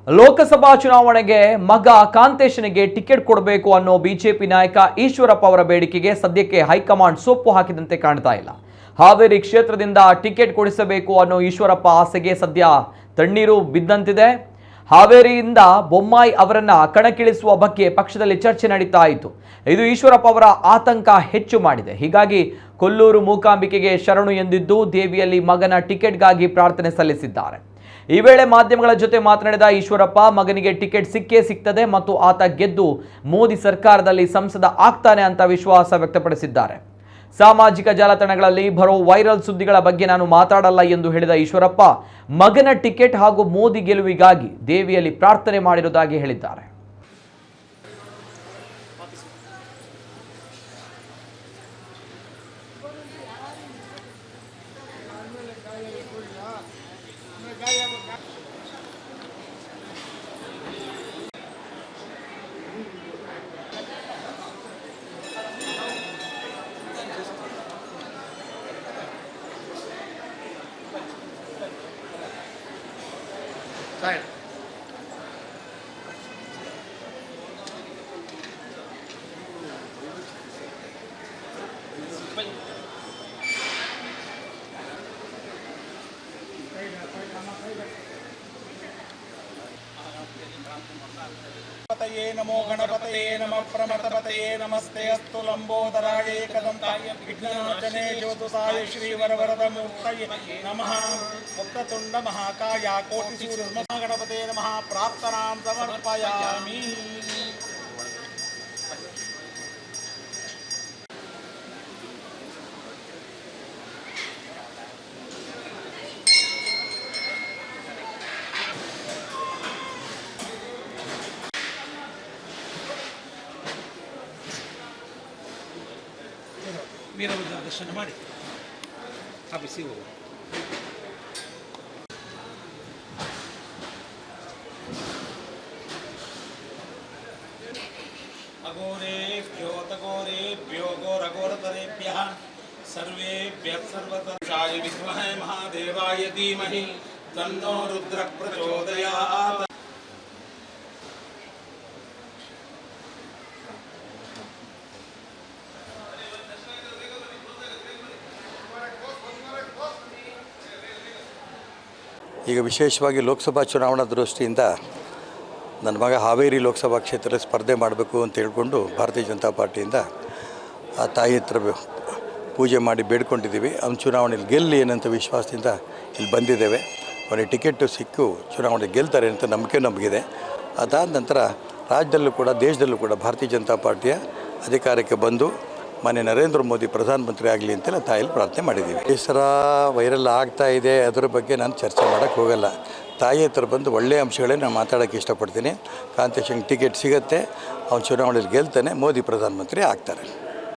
ಲೋಕಸಭಾ ಚುನಾವಣೆಗೆ ಮಗ ಕಾಂತೇಶನಿಗೆ ಟಿಕೆಟ್ ಕೊಡಬೇಕು ಅನ್ನೋ ಬಿಜೆಪಿ ನಾಯಕ ಈಶ್ವರಪ್ಪ ಅವರ ಬೇಡಿಕೆಗೆ ಸದ್ಯಕ್ಕೆ ಹೈಕಮಾಂಡ್ ಸೊಪ್ಪು ಹಾಕಿದಂತೆ ಕಾಣ್ತಾ ಇಲ್ಲ. ಹಾವೇರಿ ಕ್ಷೇತ್ರದಿಂದ ಟಿಕೆಟ್ ಕೊಡಿಸಬೇಕು ಅನ್ನೋ ಈಶ್ವರಪ್ಪ ಆಸೆಗೆ ಸದ್ಯ ತಣ್ಣೀರು ಬಿದ್ದಂತಿದೆ. ಹಾವೇರಿಯಿಂದ ಬೊಮ್ಮಾಯಿ ಅವರನ್ನ ಕಣಕ್ಕಿಳಿಸುವ ಬಗ್ಗೆ ಪಕ್ಷದಲ್ಲಿ ಚರ್ಚೆ ನಡೀತಾ ಇತ್ತು. ಇದು ಈಶ್ವರಪ್ಪ ಅವರ ಆತಂಕ ಹೆಚ್ಚು ಮಾಡಿದೆ. ಹೀಗಾಗಿ ಕೊಲ್ಲೂರು ಮೂಕಾಂಬಿಕೆಗೆ ಶರಣು ಎಂದಿದ್ದು ದೇವಿಯಲ್ಲಿ ಮಗನ ಟಿಕೆಟ್ಗಾಗಿ ಪ್ರಾರ್ಥನೆ ಸಲ್ಲಿಸಿದ್ದಾರೆ. ಈ ವೇಳೆ ಮಾಧ್ಯಮಗಳ ಜೊತೆ ಮಾತನಾಡಿದ ಈಶ್ವರಪ್ಪ, ಮಗನಿಗೆ ಟಿಕೆಟ್ ಸಿಕ್ಕೇ ಸಿಗ್ತದೆ ಮತ್ತು ಆತ ಗೆದ್ದು ಮೋದಿ ಸರ್ಕಾರದಲ್ಲಿ ಸಂಸದ ಆಗ್ತಾನೆ ಅಂತ ವಿಶ್ವಾಸ ವ್ಯಕ್ತಪಡಿಸಿದ್ದಾರೆ. ಸಾಮಾಜಿಕ ಜಾಲತಾಣಗಳಲ್ಲಿ ಬರೋ ವೈರಲ್ ಸುದ್ದಿಗಳ ಬಗ್ಗೆ ನಾನು ಮಾತಾಡಲ್ಲ ಎಂದು ಹೇಳಿದ ಈಶ್ವರಪ್ಪ, ಮಗನ ಟಿಕೆಟ್ ಹಾಗೂ ಮೋದಿ ಗೆಲುವಿಗಾಗಿ ದೇವಿಯಲ್ಲಿ ಪ್ರಾರ್ಥನೆ ಮಾಡಿರುವುದಾಗಿ ಹೇಳಿದ್ದಾರೆ. नमो गणपतये नमः प्रमथपतये नमस्ते अस्तु लंबोदराय एकदंताय विघ्ननाशने ज्योतिषाय श्रीवरवरदमूर्तये नमः मुक्ततुंड महाकाय कोटिसूर्य गणपतये नमः प्रार्थनां समर्पयामि. ವೀರಭದ್ರ ದರ್ಶನ ಮಾಡಿ ಆಫೀಸಿ ಹೋಗುವ. ಅಘೋರೇಭ್ಯೋ ತಘೋರೇಭ್ಯೋ ಘೋರಘೋರತರೇಭ್ಯಃ ಸರ್ವೇಭ್ಯಃ ಸರ್ವತಃ ವಿದ್ಮಹೇ ಮಹಾದೇವಾಯ ಧೀಮಹಿ ತನ್ನೋ ರುದ್ರಃ ಪ್ರಚೋದಯಾತ್. ಈಗ ವಿಶೇಷವಾಗಿ ಲೋಕಸಭಾ ಚುನಾವಣಾ ದೃಷ್ಟಿಯಿಂದ ನನ್ನ ಮಗ ಹಾವೇರಿ ಲೋಕಸಭಾ ಕ್ಷೇತ್ರ ಸ್ಪರ್ಧೆ ಮಾಡಬೇಕು ಅಂತ ಹೇಳ್ಕೊಂಡು ಭಾರತೀಯ ಜನತಾ ಪಾರ್ಟಿಯಿಂದ ಆ ತಾಯಿ ಹತ್ರ ಪೂಜೆ ಮಾಡಿ ಬೇಡ್ಕೊಂಡಿದ್ದೀವಿ. ಅವ್ನು ಚುನಾವಣೆಯಲ್ಲಿ ಗೆಲ್ಲಿ ಏನಂತ ವಿಶ್ವಾಸದಿಂದ ಇಲ್ಲಿ ಬಂದಿದ್ದೇವೆ. ಅವನಿಗೆ ಟಿಕೆಟು ಸಿಕ್ಕು ಚುನಾವಣೆ ಗೆಲ್ತಾರೆ ಅಂತ ನಂಬಿಕೆ ನಮಗಿದೆ. ಅದಾದ ನಂತರ ರಾಜ್ಯದಲ್ಲೂ ಕೂಡ ದೇಶದಲ್ಲೂ ಕೂಡ ಭಾರತೀಯ ಜನತಾ ಪಾರ್ಟಿಯ ಅಧಿಕಾರಕ್ಕೆ ಬಂದು ಮಾನ್ಯ ನರೇಂದ್ರ ಮೋದಿ ಪ್ರಧಾನಮಂತ್ರಿ ಆಗಲಿ ಅಂತೆಲ್ಲ ತಾಯಲ್ಲಿ ಪ್ರಾರ್ಥನೆ ಮಾಡಿದ್ದೀವಿ. ಹೆಸರ ವೈರಲ್ ಆಗ್ತಾ ಇದೆ, ಅದರ ಬಗ್ಗೆ ನಾನು ಚರ್ಚೆ ಮಾಡೋಕ್ಕೆ ಹೋಗಲ್ಲ. ತಾಯಿ ಹತ್ರ ಬಂದು ಒಳ್ಳೆಯ ಅಂಶಗಳೇ ನಾನು ಮಾತಾಡೋಕ್ಕೆ ಇಷ್ಟಪಡ್ತೀನಿ. ಕಾಂತೇಶಂಗೆ ಟಿಕೆಟ್ ಸಿಗುತ್ತೆ, ಅವ್ನು ಚುನಾವಣೆಯಲ್ಲಿ ಗೆಲ್ತಾನೆ, ಮೋದಿ ಪ್ರಧಾನಮಂತ್ರಿ ಆಗ್ತಾರೆ.